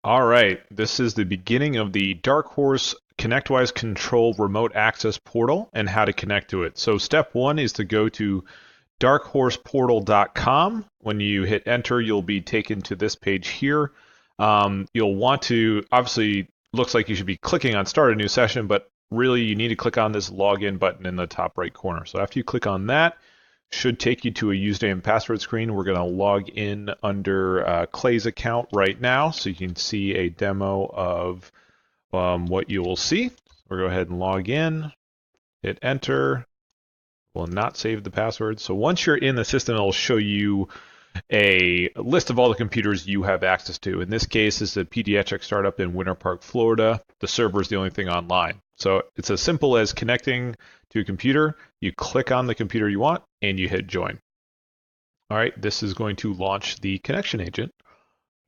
All right, this is the beginning of the Dark Horse ConnectWise Control remote access portal and how to connect to it. So step one is to go to darkhorseportal.com. When you hit enter, you'll be taken to this page here. You'll want to, obviously, looks like you should be clicking on start a new session, but really you need to click on this login button in the top right corner. So after you click on that, should take you to a username and password screen. We're going to log in under Clay's account right now so you can see a demo of what you will see. We'll go ahead and log in, hit enter. Will not save the password. So once you're in the system, it'll show you a list of all the computers you have access to. In this case, it's a pediatric startup in Winter Park, Florida. The server is the only thing online. So it's as simple as connecting to a computer. You click on the computer you want and you hit join. All right, this is going to launch the connection agent.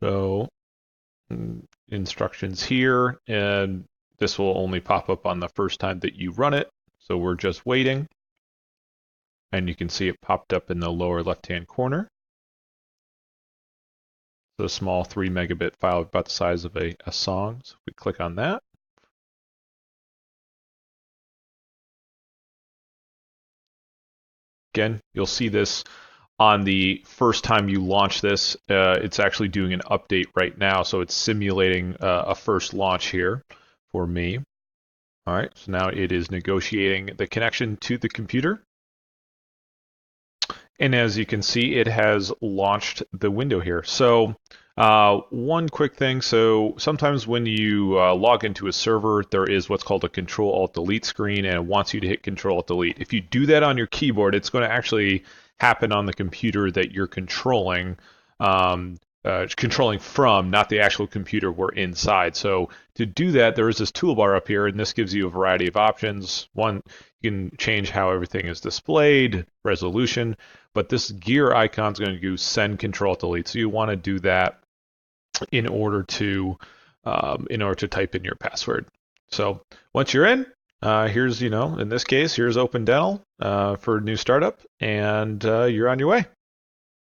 So instructions here, and this will only pop up on the first time that you run it. So we're just waiting. And you can see it popped up in the lower left-hand corner. A small 3 megabit file about the size of a song. So if we click on that, again, you'll see this on the first time you launch this. It's actually doing an update right now, so it's simulating a first launch here for me. All right, so now it is negotiating the connection to the computer. And as you can see, it has launched the window here. So one quick thing. So sometimes when you log into a server, there is what's called a Control-Alt-Delete screen, and it wants you to hit Control-Alt-Delete. If you do that on your keyboard, it's going to actually happen on the computer that you're controlling from, not the actual computer we're inside. So to do that, there is this toolbar up here, and this gives you a variety of options. One, you can change how everything is displayed, resolution, but this gear icon is going to do send control delete. So you want to do that in order to type in your password. So once you're in, here's in this case, here's Open Dental for new startup, and you're on your way.